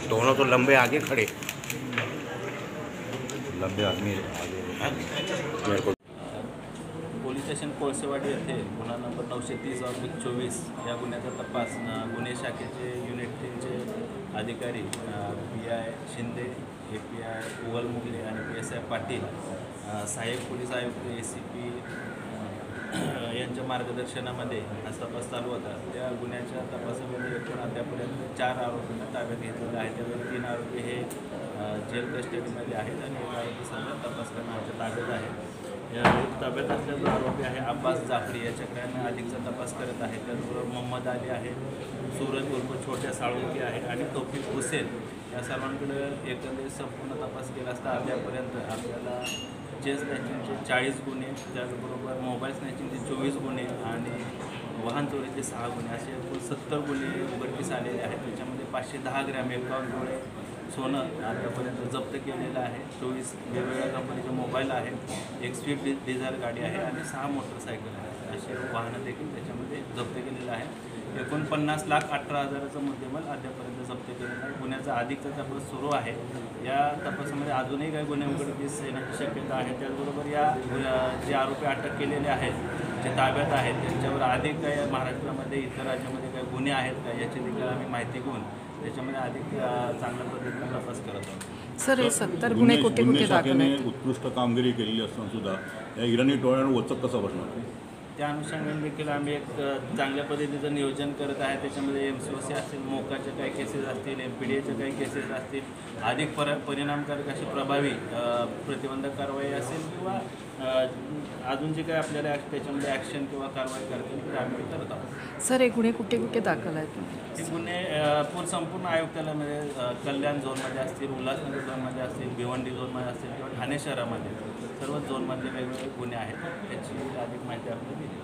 दोनों तो लंबे आगे खड़े, लंबे आदमी मेरे को। पोलीस स्टेशन कोळसेवाडी येथे गुन्हा नंबर 930/24 या गुन्ह्याचा तपास गुन्हे शाखेचे युनिट 3चे अधिकारी PI शिंदे, API उगल मुगले आणि PSI पाटील, सहाय्यक पोलीस आयुक्त ACP यांच्या मार्गदर्शनामध्ये हा तपास चालू होता। त्या गुन्ह्याच्या तपासामध्ये एकूण अद्यापर्यंत 4 आरोपींना ताब्यात घेतलेले आहे। त्यापैकी 3 आरोपी हे जेल कस्टडीमध्ये आहेत आणि 1 आरोपी सध्या तपास करण्याच्या ताब्यात आहे। या ताब्यात असलेला आरोपी आहे अब्बास जाफरी, याच्याकडे अधिकचा तपास करत आहे। त्याचबरोबर मोहम्मद अली आहे, सूरज उर्फ छोट्या साळुंके आहे आणि तौफिक हुसेन, या सर्वांकडे एकंदरीत संपूर्ण तपास केला असता अद्यापर्यंत आपल्याला चेन स्नॅचिंगचे 40 गुन्हे, त्याचबरोबर मोबाईल स्नॅचिंगचे 24 गुन्हे आणि वाहन चोरीचे 6 गुन्हे असे एकूण 70 गुन्हे उघडकीस आलेले आहेत। त्याच्यामध्ये 510 ग्रॅम 51 तोळे सोनं आतापर्यंत जप्त केलेलं आहे। 24 वेगवेगळ्या कंपनीचे मोबाईल आहेत, एक स्विफ्ट डिझायर गाडी आहे आणि 6 मोटरसायकल आहेत, असे वाहनं देखील त्याच्यामध्ये जप्त केलेलं आहे। एकूण 50,18,000चा मुद्देमाल अद्यापर्यंत जप्त केलेला आहे। गुन्ह्याचा अधिकचा तपास सुरू आहे। या तपासामध्ये अजूनही काही गुन्हे उघडकीस येण्याची शक्यता आहे। त्याचबरोबर या जे आरोपी अटक केलेले आहेत, जे ताब्यात आहेत, त्यांच्यावर अधिक काही महाराष्ट्रामध्ये इतर राज्यामध्ये काही गुन्हे आहेत का याची देखील आम्ही माहिती घेऊन त्याच्यामध्ये अधिक चांगल्या पद्धतीने तपास करत आहोत। सर, हे 70 गुन्हे कुठे कुठे दाखल आहेत? उत्कृष्ट कामगिरी केलेली असताना सुद्धा या इराणी टोळ्यांवर वचक कसा बसणार? त्या अनुषंगाने देखील आम्ही एक चांगल्या पद्धतीचं नियोजन करत आहे। त्याच्यामध्ये MCOC असतील, मोकाच्या काही केसेस असतील, MPDAच्या काही केसेस असतील, अधिक परिणामकारक अशी प्रभावी प्रतिबंधक कारवाई असेल किंवा अजून जे काही आपल्याला त्याच्यामध्ये ॲक्शन किंवा कारवाई करता येईल ते आम्ही करत आहोत। सर, हे गुन्हे कुठे कुठे दाखल आहेत? हे गुन्हे संपूर्ण आयुक्तालयामध्ये कल्याण झोनमध्ये असतील, उल्हासनगर झोनमध्ये असतील, भिवंडी झोनमध्ये असतील किंवा ठाणे शहरामध्ये सर्व झोनमध्ये वेगवेगळे गुन्हे आहेत। त्याची अधिक माहिती आपल्याला दिली।